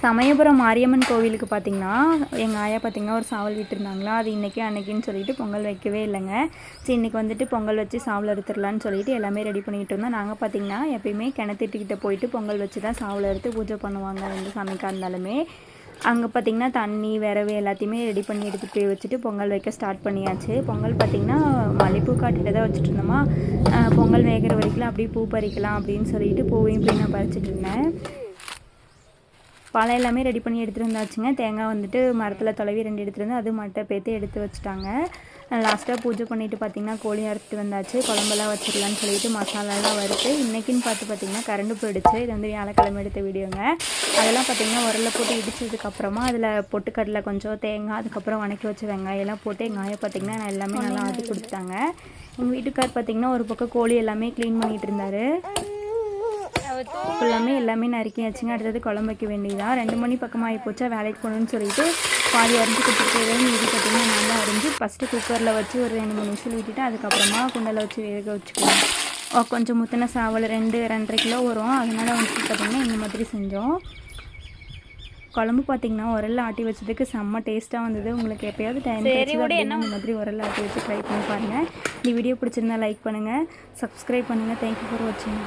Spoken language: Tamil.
சமயபுரம் மாரியம்மன் கோவிலுக்கு பார்த்திங்கன்னா எங்கள் ஆயா பார்த்திங்கன்னா ஒரு சாவல் விட்டுருந்தாங்களா, அது இன்றைக்கி அன்றைக்கின்னு சொல்லிட்டு பொங்கல் வைக்கவே இல்லைங்க. சரி இன்றைக்கி வந்துட்டு பொங்கல் வச்சு சாவல் அறுத்துடலான்னு சொல்லிட்டு எல்லாமே ரெடி பண்ணிகிட்டு இருந்தோம். நாங்கள் பார்த்திங்கன்னா எப்பயுமே கிணத்துக்கிட்ட போயிட்டு பொங்கல் வச்சு தான் சாவல் அறுத்து பூஜை பண்ணுவாங்க எந்த சாமிக்காக இருந்தாலுமே. அங்கே பார்த்திங்கன்னா தண்ணி விரவு எல்லாத்தையுமே ரெடி பண்ணி எடுத்துகிட்டு போய் வச்சுட்டு பொங்கல் வைக்க ஸ்டார்ட் பண்ணியாச்சு. பொங்கல் பார்த்திங்கன்னா மல்லிப்பூ காட்டிட்டு தான் வச்சுட்டு இருந்தோமா, பொங்கல் வேகிற வரைக்கும் அப்படியே பூ பறிக்கலாம் அப்படின்னு சொல்லிட்டு பூவையும் போய் நான் பறிச்சுட்டு இருந்தேன். பழம் எல்லாமே ரெடி பண்ணி எடுத்துகிட்டு வந்தாச்சுங்க. தேங்காய் வந்துட்டு மரத்தில் தொலைவி 2 எடுத்துகிட்டு வந்து அது மட்டை பேத்து எடுத்து வச்சுட்டாங்க. லாஸ்ட்டாக பூஜை பண்ணிவிட்டு பார்த்திங்கன்னா கோழி அறுத்துட்டு வந்தாச்சு. குழம்பெல்லாம் வச்சிடலான்னு சொல்லிட்டு மசாலாலாம் வறுத்து இன்றைக்கின்னு பார்த்திங்கன்னா கரண்டு போயிடுச்சு. இது வந்து வியாழக்கிழமை எடுத்த வீடியோங்க. அதெல்லாம் பார்த்திங்கன்னா உரலில் போட்டு இடிச்சதுக்கப்புறமா அதில் பொட்டுக்கடலை கொஞ்சம் தேங்காய் அதுக்கப்புறம் வணக்கி வச்ச வெங்காயம் எல்லாம் போட்டு எங்கள் ஆயா பார்த்திங்கன்னா எல்லாமே நல்லா ஆட்டி கொடுத்தாங்க. எங்கள் வீட்டுக்கார் பார்த்திங்கன்னா ஒரு பக்கம் கோழி எல்லாமே க்ளீன் பண்ணிகிட்டு இருந்தார். ஃபுல்லாமே எல்லாமே நறுக்கியாச்சுங்க. அடுத்தது குழம்பு வைக்க வேண்டியதான். 2 மணி பக்கமாக ஆகி போச்சா, வேலைக்கு போகணுன்னு சொல்லிட்டு பாதி அரிஞ்சு கொடுத்துட்டு மீதி பார்த்திங்கன்னா நான் தான் அரிஞ்சு ஃபஸ்ட்டு குக்கரில் வச்சு ஒரு 2-3 விசில் விட்டுட்டு அதுக்கப்புறமா குண்டலை வச்சு வேக வச்சுக்கலாம். கொஞ்சம் முத்தின சாவல் 2-2.5 கிலோ வரும். அதனால் வந்துட்டு பார்த்திங்கன்னா இந்த மாதிரி செஞ்சோம். குழம்பு பார்த்திங்கன்னா உரலில் ஆட்டி வச்சதுக்கு செம்ம டேஸ்ட்டாக வந்தது. உங்களுக்கு எப்போயாவது டைம் கிடைச்சது இந்த மாதிரி உரலில் ஆட்டி வச்சு ட்ரை பண்ணி பாருங்கள். இந்த வீடியோ பிடிச்சிருந்தா லைக் பண்ணுங்கள், சப்ஸ்கிரைப் பண்ணுங்கள். தேங்க்யூ ஃபார் வாட்சிங்.